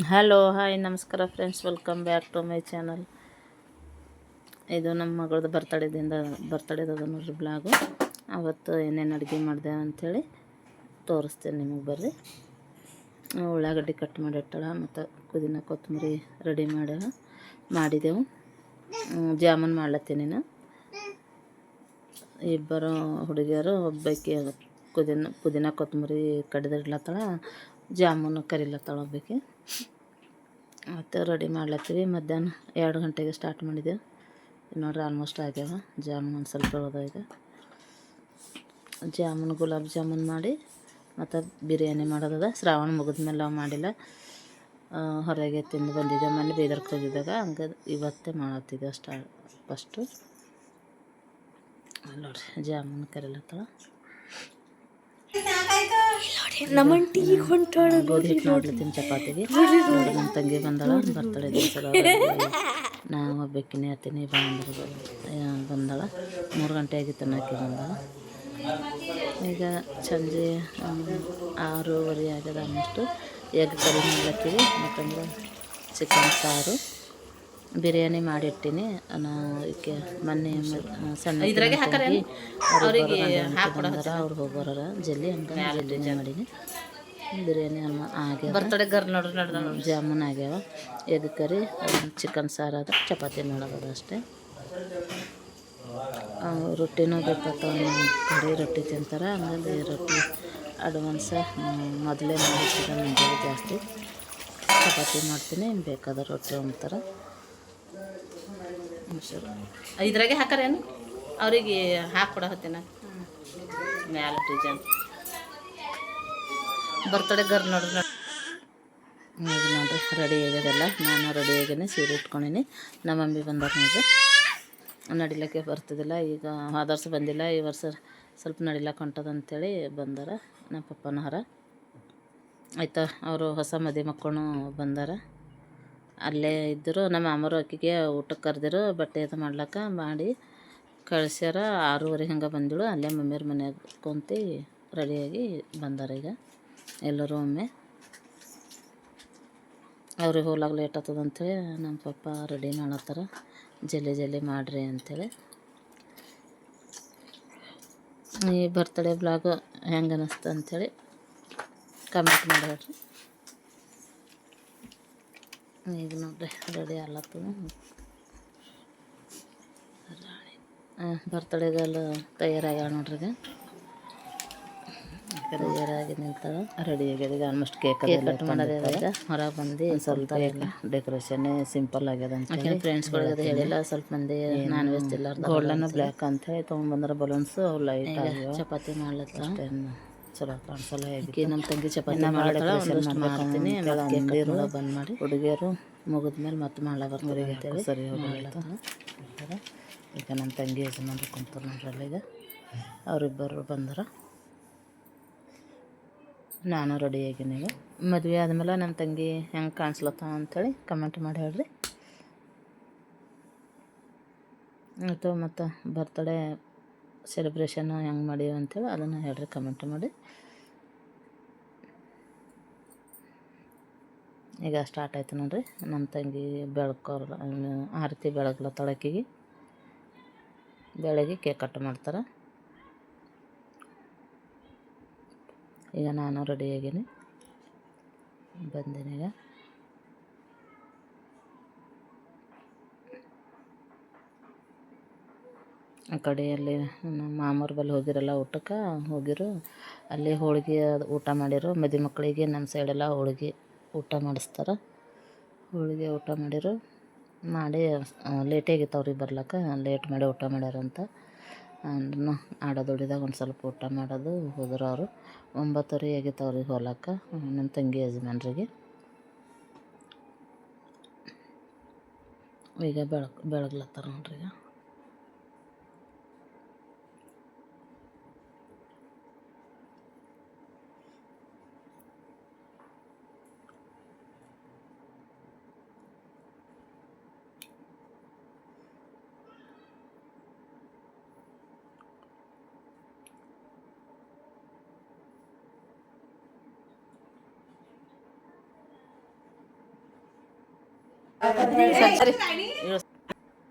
Hello hi ನಮಸ್ಕಾರ friends, welcome back to my channel. ಇದು ನಮ್ಮ ಮಗಳದ್ದು ಬರ್ತಡೇದ ನೋಡ್ರಿ ಬ್ಲಾಗು. ಅವತ್ತು ಏನೇನು ಅಡುಗೆ ಮಾಡಿದೆ ಅಂಥೇಳಿ ತೋರಿಸ್ತೇನೆ ನಿಮಗೆ. ಬರ್ರಿ, ಉಳ್ಳಾಗಡ್ಡಿ ಕಟ್ ಮಾಡಿಟ್ಟಾಳ, ಮತ್ತು ಪುದೀನ ಕೊತ್ತಂಬರಿ ರೆಡಿ ಮಾಡಿದೆವು. ಜಾಮೂನ್ ಮಾಡ್ಲತ್ತೀನಿ. ಇಬ್ಬರು ಹುಡುಗಿಯರು, ಒಬ್ಬಾಕಿ ಪುದೀನ ಕೊತ್ತಂಬರಿ ಕಡಿದಿಡ್ಲತ್ತಾಳ, ಜಾಮೂನು ಕರಿಲತ್ತಾಳ ಒಬ್ಬಾಕಿ. ಮತ್ತು ರೆಡಿ ಮಾಡ್ಲತ್ತೀವಿ. ಮಧ್ಯಾಹ್ನ 2 ಗಂಟೆಗೆ ಸ್ಟಾರ್ಟ್ ಮಾಡಿದ್ದೆವು. ನೋಡ್ರಿ ಆಲ್ಮೋಸ್ಟ್ ಆಗ್ಯಾವ. ಜಾಮೂನು ಒಂದು ಸ್ವಲ್ಪ ಉಳ್ದ. ಈಗ ಗುಲಾಬ್ ಜಾಮೂನ್ ಮಾಡಿ ಮತ್ತು ಬಿರಿಯಾನಿ ಮಾಡೋದದ. ಶ್ರಾವಣ ಮುಗಿದ್ಮೇಲೆ ನಾವು ಮಾಡಿಲ್ಲ, ಹೊರಗೆ ತಿಂದು ಬಂದಿದ್ದೆ ಮೊನ್ನೆ ಬೀದರ್ಗೆ ಹೋಗಿದ್ದಾಗ. ಹಂಗೆ ಇವತ್ತೇ ಮಾಡತ್ತಿದ್ದೆ ಫಸ್ಟು. ನೋಡ್ರಿ ಜಾಮೂನ್ ಕರಿಲತ್ತಾಳ. ಗೋಧಿ ಹಿಟ್ಟು ನೋಡ್ಲತ್ತೀನಿ ಚಪಾತಿಗೆ. ನಮ್ಮ ತಂಗಿ ಬಂದಾಳ, ಬರ್ತಡೇ ದಿವಸದ. ನಾವು ಒಬ್ಬಕ್ಕಿನೇ ಹತ್ತೀನಿ ಬಂದಾಳ. 3 ಗಂಟೆ ಆಗಿತ್ತು ಆಕೆ ಬಂದಾಳ. ಈಗ ಸಂಜೆ 6:30 ಆಗ್ಯದ ಆಲ್ಮೋಸ್ಟು. ಎಗ್ ಕರಿ ಮಾಡ್ಲತ್ತೀವಿ, ಯಾಕಂದ್ರೆ ಚಿಕನ್ ಸಾರು ಬಿರಿಯಾನಿ ಮಾಡಿಟ್ಟಿನಿ. ಇದಕ್ಕೆ ಮೊನ್ನೆ ಸಣ್ಣ ಅವ್ರು ಹೋಗೋರ ಜಲ್ದಿ ಜಲ್ದಿ ಮಾಡೀನಿ. ಬಿರಿಯಾನಿ ಆಗ್ಯಾವ, ಜಾಮೂನ್ ಆಗ್ಯಾವ, ಎಗ್ ಕರಿ, ಚಿಕನ್ ಸಾರು ಅದ, ಚಪಾತಿ ಮಾಡೋದು ಅಷ್ಟೇ. ರೊಟ್ಟಿನೂ ಬೇಕಾಗ್ತಾವ. ಕಡೆ ರೊಟ್ಟಿ ತಿಂತಾರೆ, ಹಂಗಾಗಿ ರೊಟ್ಟಿ ಅಡ್ವಾನ್ಸ ಮೊದಲೇ ಮಾಡಿಟ್ಟಿದ್ದ ಮುಂಜಾನೆ ಜಾಸ್ತಿ. ಚಪಾತಿ ಮಾಡ್ತೀನಿ, ಬೇಕಾದ ರೊಟ್ಟಿ ಉಣ್ತಾರೆ. ಇದ್ರಾಗೆ ಹಾಕಾರೇನು ಅವ್ರಿಗೆ ಹಾಕ್ಕೊಡ ಹತ್ತಿನ ಮ್ಯಾಲ ಡಿಸೈನ್ ಬರ್ತಡೇ ನೋಡ್ರಿ. ಈಗ ನೋಡ್ರಿ ರೆಡಿ ಆಗ್ಯದಲ್ಲ. ನಾನು ರೆಡಿ ಆಗೇನೆ, ಸೀರೆ ಉಟ್ಕೊಂಡಿನಿ. ನಮ್ಮ ಮಮ್ಮಿ ಬಂದಾರ ನೋಡ್ರಿ. ನಡಿಲಿಕ್ಕೆ ಬರ್ತಿದ್ದಿಲ್ಲ, ಈಗ ಹೋದ ವರ್ಷ ಬಂದಿಲ್ಲ, ಈ ವರ್ಷ ಸ್ವಲ್ಪ ನಡಿಲಕ್ಕೆ ಹೊಂಟದಂತೇಳಿ ಬಂದಾರ. ನಮ್ಮ ಪಪ್ಪನ ಹರ ಆಯ್ತಾ, ಅವರು ಹೊಸ ಮದುವೆ ಮಕ್ಕಳು ಬಂದಾರ. ಅಲ್ಲೇ ಇದ್ದರು. ನಮ್ಮ ಮಾಮರು ಅಕ್ಕಿಗೆ ಊಟಕ್ಕೆ ಕರೆದಿರು, ಬಟ್ಟೆ ಅದು ಮಾಡ್ಲಿಕ್ಕೆ ಮಾಡಿ ಕಳ್ಸ್ಯಾರ. 6:30 ಹಂಗೆ ಬಂದಳು. ಅಲ್ಲೇ ಮಮ್ಮಿಯವ್ರ ಮನ್ಯಾಗ ಕುಂತು ರೆಡಿಯಾಗಿ ಬಂದಾರ. ಈಗ ಎಲ್ಲರೂ ಒಮ್ಮೆ ಅವ್ರಿಗೆ ಹೋಗ್ಲಾಗ ಲೇಟ್ ಆಗ್ತದೆ ಅಂಥೇಳಿ ನಮ್ಮ ಪಪ್ಪ ರೆಡಿ ಮಾಡತ್ತಾರ. ಜಲ್ದಿ ಮಾಡಿರಿ ಅಂಥೇಳಿ. ಈ ಬರ್ತಡೇ ಬ್ಲಾಗ್ ಹೆಂಗೆ ಅನ್ನಿಸ್ತು ಅಂಥೇಳಿ ಕಮೆಂಟ್ ಮಾಡಿ ಹೇಳ್ರಿ. ಈಗ ನೋಡ್ರಿ ರೆಡಿ ಆಗ್ಲತ್ತದ. ಬರ್ತಡೇಗೆಲ್ಲ ತಯಾರಾಗ್ಯಾಳ ನೋಡ್ರಿ. ಈಗ ತಯಾರಾಗಿ ನಿಂತಾಳ, ರೆಡಿ ಆಗ್ಯದ. ಈಗ ಆಲ್ಮೋಸ್ಟ್ ಕೇಕ್ ಕಟ್ ಮಾಡೋದು. ಹೊರಗೆ ಬಂದು ಸ್ವಲ್ಪ ಡೆಕೋರೇಷನ್ ಸಿಂಪಲ್ ಆಗ್ಯದ ಅಂತ ಫ್ರೆಂಡ್ಸ್ಗಳಿಗೆ ಹೇಳಿಲ್ಲ. ಸ್ವಲ್ಪ ಮಂದಿ ನಾನ್ ವೆಜ್ ಇಲ್ಲ, ಗೋಲ್ಡನ್ ಬ್ಲ್ಯಾಕ್ ಅಂಥೇಳಿ ತೊಗೊಂಡ್ಬಂದ್ರೆ ಬಲೂನ್ಸು ಲೈಟ್ ಆಗ್ಯಾವ. ಚಪಾತಿ ಮಾಡ್ಲತ್ತ ಚಲೋ ಕಾಣಿಸಲ್ಲ. ಹೇಗೆ ನಮ್ಮ ತಂಗಿ ಚಪಾತಿ ಮಾಡ್ತೀನಿ, ಬಂದ್ ಮಾಡಿ ಹುಡುಗಿಯರು ಮುಗಿದ್ಮೇಲೆ ಮತ್ತೆ ಮಾಡ್ಲಾ ಬರ್ತಾರೆ ಅಂತೇಳಿ ಸರಿ ಹೋಗ್ಲತ್ತ. ಈಗ ನಮ್ಮ ತಂಗಿ ಯಜಮಾನ್ರು ಕುಂತಾರೆ ನೋಡ್ರಲ್ಲ. ಈಗ ಅವರಿಬ್ಬರು ಬಂದರು, ನಾನು ರೆಡಿ ಆಗೀನಿ. ಈಗ ಮದುವೆ ಆದಮೇಲೆ ನಮ್ಮ ತಂಗಿ ಹೆಂಗೆ ಕಾಣಿಸ್ಲತ್ತ ಅಂಥೇಳಿ ಕಮೆಂಟ್ ಮಾಡಿ ಹೇಳ್ರಿ. ಆಯಿತು, ಮತ್ತು ಬರ್ತಡೇ ಸೆಲೆಬ್ರೇಷನ್ನು ಹೆಂಗೆ ಮಾಡೀವಿ ಅಂಥೇಳಿ ಅದನ್ನು ಹೇಳ್ರಿ, ಕಮೆಂಟ್ ಮಾಡಿ. ಈಗ ಸ್ಟಾರ್ಟ್ ಆಯ್ತು ನೋಡ್ರಿ. ನಮ್ಮ ತಂಗಿ ಆರತಿ ಬೆಳಗ್ಲತ್ತಾಳ. ಆಕಿಗೆ ಬೆಳಗ್ಗೆ ಕೇಕ್ ಕಟ್ ಮಾಡ್ತಾರೆ. ಈಗ ನಾನು ರೆಡಿ ಆಗೀನಿ, ಬಂದೀನಿ. ಈಗ ಆ ಕಡೆಯಲ್ಲಿ ನಮ್ಮ ಮಾಮೂರ ಬಲ್ಲಿ ಹೋಗಿರಲ್ಲ, ಊಟಕ್ಕೆ ಹೋಗಿರು. ಅಲ್ಲಿ ಹೋಳ್ಗೆ ಊಟ ಮಾಡಿರು. ಮದುವೆ ಮಕ್ಕಳಿಗೆ ನಮ್ಮ ಸೈಡೆಲ್ಲ ಹೋಳ್ಗೆ ಊಟ ಮಾಡಿಸ್ತಾರೆ. ಹೋಳಿಗೆ ಊಟ ಮಾಡಿರು. ಮಾಡಿ ಲೇಟಾಗಿತ್ತು ಅವ್ರಿಗೆ ಬರ್ಲಿಕ್ಕೆ, ಲೇಟ್ ಮಾಡಿ ಊಟ ಮಾಡ್ಯಾರಂತ. ಅಂದ್ರೂ ಆಡೋದೊಡಿದಾಗ ಒಂದು ಸ್ವಲ್ಪ ಊಟ ಮಾಡೋದು ಹೋದ್ರು. ಅವರು 9:30 ಆಗಿತ್ತು ಅವ್ರಿಗೆ ಹೋಗ್ಲಕ್ಕೆ, ನಮ್ಮ ತಂಗಿ ಯಜಮಾನ್ರಿಗೆ. ಈಗ ಬೆಳಗ್ಲತ್ತಾರ ನೋಡ್ರಿ. ಈಗ ಸರಿ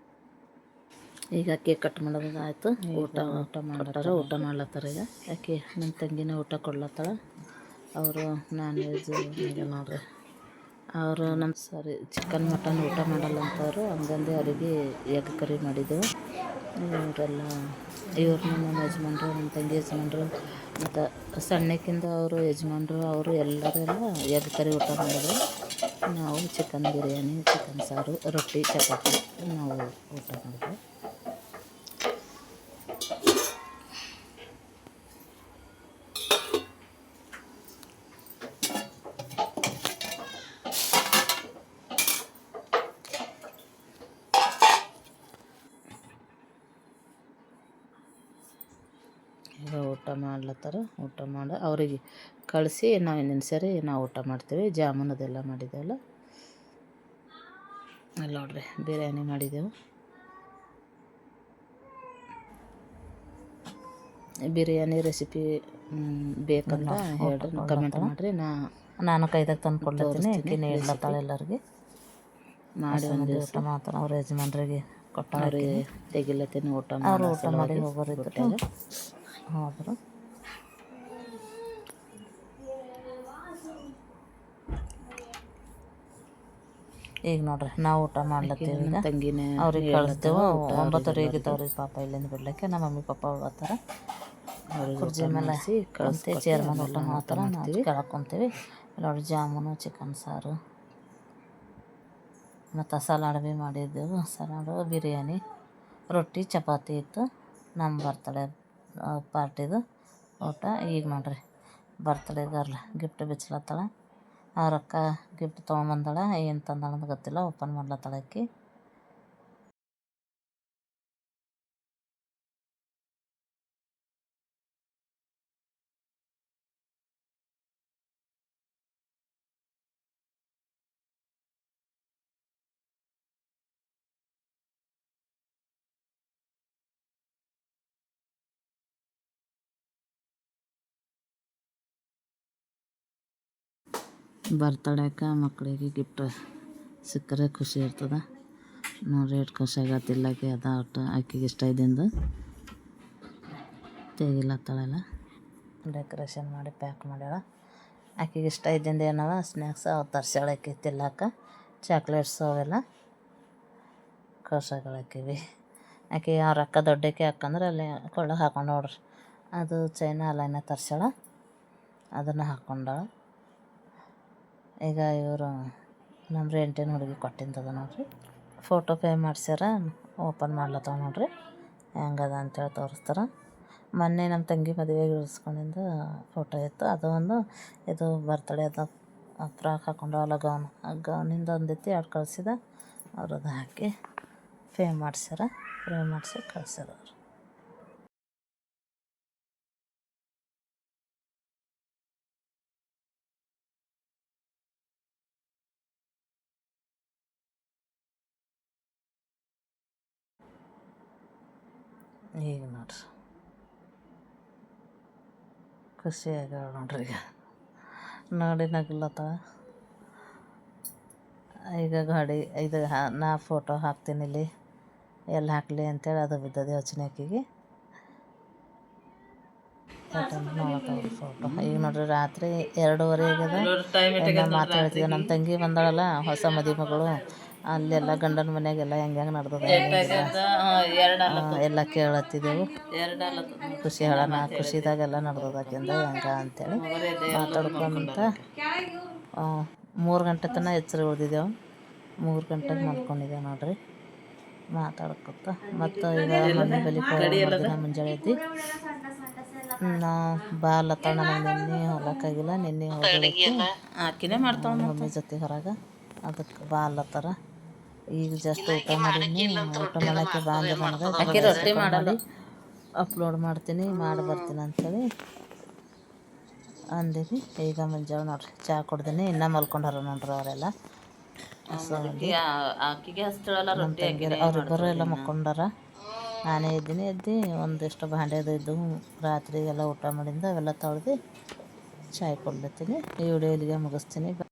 ಈಗ ಕೇಕ್ ಕಟ್ ಮಾಡೋದು ಆಯಿತು. ಊಟ ಮಾಡ್ತಾರೆ, ಊಟ ಮಾಡ್ಲತ್ತಾರ. ಯಾಕೆ ನನ್ನ ತಂಗಿನ ಊಟ ಕೊಡ್ಲತ್ತಾಳ. ಅವರು ನಾನ್ ವೆಜ್ ಈಗ ನೋಡ್ರಿ, ಅವರು ನಮ್ಮ ಚಿಕನ್ ಮಟನ್ ಊಟ ಮಾಡಲ್ಲ ಅಂತವರು. ಹಂಗಂದು ಅವರಿಗೆ ಎಗ್ ಕರಿ ಮಾಡಿದ್ದೆವು. ಇವರೆಲ್ಲ ನಮ್ಮ ಯಜಮಾನ್ರು, ನಮ್ಮ ತಂಗಿ ಯಜಮಾನ್ರು ಮತ್ತು ಸಣ್ಣಕ್ಕಿಂದ ಅವರು ಯಜಮಾನ್ರು ಅವರು ಎಲ್ಲರೆಲ್ಲ ಎಗ್ ಕರಿ ಊಟ ಮಾಡಿದ್ರು. ನಾವು ಚಿಕನ್ ಬಿರಿಯಾನಿ, ಚಿಕನ್ ಸಾರು, ರೊಟ್ಟಿ, ಚಪಾತಿ ನಾವು ಊಟ ಮಾಡಿದ್ವಿ. ಈಗ ಊಟ ಮಾಡ್ಲತ್ತಾರ. ಊಟ ಮಾಡಿ ಅವ್ರಿಗೆ ಕಳಿಸಿ ನಾವು ಇನ್ನೊಂದು ಸರಿ ನಾವು ಊಟ ಮಾಡ್ತೀವಿ. ಜಾಮೂನ್ ಅದೆಲ್ಲ ಮಾಡಿದ್ದೆವಲ್ಲ, ಅಲ್ಲಿ ನೋಡ್ರಿ ಬಿರಿಯಾನಿ ಮಾಡಿದ್ದೆವು. ಬಿರಿಯಾನಿ ರೆಸಿಪಿ ಬೇಕಂತ ಹೇಳ್ರಿ, ಕಮೆಂಟ್ ಮಾಡಿರಿ. ನಾನು ಕೈದಾಗ ತಂದು ಕೊಡ್ಲತ್ತೀನಿ. ಆಕಿನೇ ಹೇಳ್ಲತ್ತಾಳೆ ಎಲ್ಲರಿಗೆ ಮಾಡಿ ಒಂದು ಊಟ ಮಾಡ್ತಾರೆ. ಅವ್ರ ಯಜಮಾನ್ರಿಗೆ ಕೊಟ್ಟವ್ರಿಗೆ ತೆಗಿಲತ್ತೀನಿ. ಊಟ ಮಾಡಿ ಊಟ ಮಾಡಿ ಹೋಗೋರಿದ್ರೆ ಹೋದರು. ಈಗ ನೋಡ್ರಿ ನಾವು ಊಟ ಮಾಡ್ಲತ್ತೀವಿ. ತಂಗಿನೇ ಅವ್ರಿಗೆ ಕಳಿಸ್ತೇವೆ. 9:30 ಅವ್ರಿಗೆ ಪಾಪ ಇಲ್ಲಿಂದ ಬಿಡ್ಲಿಕ್ಕೆ ನಮ್ಮ ಮಮ್ಮಿ ಪಾಪ ಬರ್ತಾರೆ. ಕುರ್ಜಿ ಮೇಲೆ ಕಳಿಸ್ತೀವಿ. ಚೇರ್ ಮೇಲೆ ಊಟ ಮಾಡ್ತಾರೆ. ನಾವು ಕೆಳಗೆ ಕುಂತೀವಿ. ನೋಡಿ ಜಾಮೂನು, ಚಿಕನ್ ಸಾರು ಮತ್ತು ಸಲಾಡ್ ಭೀ ಮಾಡಿದ್ದೆವು. ಸಲಾಡು, ಬಿರಿಯಾನಿ, ರೊಟ್ಟಿ, ಚಪಾತಿ ಇತ್ತು. ನಮ್ಮ ಬರ್ತಡೇ ಪಾರ್ಟಿದು ಊಟ. ಈಗ ನೋಡ್ರಿ ಬರ್ತಡೇ ಗರ್ಲ್ ಗಿಫ್ಟ್ ಬಿಚ್ಲತ್ತಾಳೆ. ಅವ್ರ ಅಕ್ಕ ಗಿಫ್ಟ್ ತೊಗೊಂಬಂದಾಳ. ಏನು ತಂದಾಳ ಅಂತ ಗೊತ್ತಿಲ್ಲ. ಓಪನ್ ಮಾಡ್ಲತ್ತಾಳ ಆಕಿ. ಬರ್ತಡೇಕ ಮಕ್ಕಳಿಗೆ ಗಿಫ್ಟ್ ಸಿಕ್ಕರೆ ಖುಷಿ ಇರ್ತದೆ. ನೋಡ್ರಿ ಎಷ್ಟು ಖುಷಿ ಆಗತ್ತಿಲ್ಲಕ್ಕೆ ಅದ ಒಟ್ಟು ಆಕಿಗೆ ಇಷ್ಟ ಇದ್ದಿಂದ ತೆಗಿಲತ್ತಾಳೆಲ್ಲ. ಡೆಕೋರೇಷನ್ ಮಾಡಿ ಪ್ಯಾಕ್ ಮಾಡ್ಯಾಳ. ಆಕಿಗೆ ಇಷ್ಟ ಇದ್ದಿಂದ ಏನವ ಸ್ನ್ಯಾಕ್ಸ್ ಅವು ತರ್ಸ್ಯಾಳ. ಆಕಿ ತಿನ್ನಕ್ಕೆ ಚಾಕ್ಲೇಟ್ಸು ಅವೆಲ್ಲ ಖುಷಿಗಳಾಕಿವಿ. ಆಕೆ ಅವ್ರ ಅಕ್ಕ ದೊಡ್ಡಕ್ಕೆ ಹಾಕಂದ್ರೆ ಅಲ್ಲಿ ಕೊಳ್ಳ ಹಾಕೊಂಡು ನೋಡ್ರಿ, ಅದು ಚೈನಾ ಅಲ್ಲೈನ ತರ್ಸ್ಯಾಳ. ಅದನ್ನು ಹಾಕ್ಕೊಂಡಾಳ. ಈಗ ಇವರು ನಮ್ಮ ರೆಂಟಿನ ಹುಡುಗಿ ಕೊಟ್ಟಿಂತದ ನೋಡ್ರಿ. ಫೋಟೋ ಪೇ ಮಾಡ್ಸ್ಯಾರ. ಓಪನ್ ಮಾಡ್ಲತ್ತಾವ ನೋಡ್ರಿ ಹೆಂಗದ ಅಂತೇಳಿ ತೋರಿಸ್ತಾರೆ. ಮೊನ್ನೆ ನಮ್ಮ ತಂಗಿ ಮದುವೆಗೆ ಇಳಿಸ್ಕೊಂಡಿಂದ ಫೋಟೋ ಇತ್ತು. ಅದು ಒಂದು ಇದು ಬರ್ತಡೇ ಅದು ಫ್ರಾಕ್ ಹಾಕೊಂಡವಲ್ಲ ಗೌನ್, ಆ ಗೌನಿಂದ ಒಂದಿತ್ತು 2 ಕಳಿಸಿದ. ಅವ್ರು ಅದು ಹಾಕಿ ಫ್ರೇಮ್ ಮಾಡ್ಸ್ಯಾರ. ಫ್ರೇಮ್ ಮಾಡಿಸಿ ಕಳ್ಸ್ಯಾರ ಅವರು. ಈಗ ನೋಡ್ರಿ ಖುಷಿಯಾಗ ನೋಡ್ರಿ. ಈಗ ನೋಡಿ ನಗ್ಲತ್ತಾಳ. ಈಗ ಗಾಡಿ ಇದು ನಾ ಫೋಟೋ ಹಾಕ್ತೀನಿ ಇಲ್ಲಿ ಎಲ್ಲಿ ಹಾಕಲಿ ಅಂತೇಳಿ ಅದು ಬಿದ್ದದೆ ಯೋಚನೆ ಆಕಿಗೆ. ಫೋಟೋ ಈಗ ನೋಡ್ರಿ ರಾತ್ರಿ 2:30 ಆಗ್ಯದ. ಮಾತು ಹೇಳ್ತಿದ್ದೆ. ನಮ್ಮ ತಂಗಿ ಬಂದಾಳಲ್ಲ ಹೊಸ ಮದುವೆ ಮಗಳು, ಅಲ್ಲೆಲ್ಲ ಗಂಡನ ಮನೆಯಾಗೆಲ್ಲ ಹೆಂಗೆ ನಡೆದದ ಎಲ್ಲ ಕೇಳತ್ತಿದ್ದೆವು. ಖುಷಿ ಹೇಳೋಣ, ಖುಷಿದಾಗೆಲ್ಲ ನಡೆದದಾಕಿಂದ ಹೆಂಗೆ ಅಂತೇಳಿ ಮಾತಾಡ್ಕೊಂತ 3 ಗಂಟೆ ತನಕ ಎಚ್ಚರ ಉಳಿದಿದ್ದೆವು. 3 ಗಂಟೆಗೆ ಮಲ್ಕೊಂಡಿದ್ದೆವು ನೋಡ್ರಿ ಮಾತಾಡ್ಕೊತ. ಮತ್ತು ಈಗ ಮನೆ ಬಲಿ ದಿನ ಮುಂಜಾನೆ ಎದ್ದು ನಾ ಬಾಲತ್ತಣ್ಣ ನಿನ್ನೆ ಹೊಲಕ್ಕಾಗಿಲ್ಲ. ನಿನ್ನೆ ಆಕಿನೇ ಮಾಡ್ತಾವ ಮಮ್ಮಿ ಜೊತೆ ಹೊರಗೆ, ಅದಕ್ಕೆ ಬಾಲತ್ತಾರ. ಈಗ ಜಸ್ಟ್ ಊಟ ಮಾಡೀನಿ. ಊಟ ಮಾಡೋಕ್ಕೆ ಬಾಂದೆ ನನಗೆ ರೊಟ್ಟಿ ಮಾಡಿ ಅಪ್ಲೋಡ್ ಮಾಡ್ತೀನಿ, ಮಾಡಿ ಬರ್ತೀನಿ ಅಂಥೇಳಿ ಅಂದೀನಿ. ಈಗ ಮುಂಜಾನೆ ನೋಡ್ರಿ ಚಹಾ ಕುಡ್ದೀನಿ. ಇನ್ನೂ ಮಲ್ಕೊಂಡಾರ ನೋಡ್ರಿ ಅವರೆಲ್ಲ. ಅವರಿಬ್ಬರು ಎಲ್ಲ ಮಕ್ಕೊಂಡಾರ. ನಾನೇ ಎದ್ದು ಒಂದಿಷ್ಟು ಭಾಂಡೆ ಇದ್ದು ರಾತ್ರಿಗೆಲ್ಲ ಊಟ ಮಾಡಿಂದ ಅವೆಲ್ಲ ತೊಳೆದು ಚಾಯ್ ಕೊಡ್ಲತ್ತೀನಿ. ಈ ವಿಡಿಯೋ ಇಲ್ಲಿಗೆ ಮುಗಿಸ್ತೀನಿ.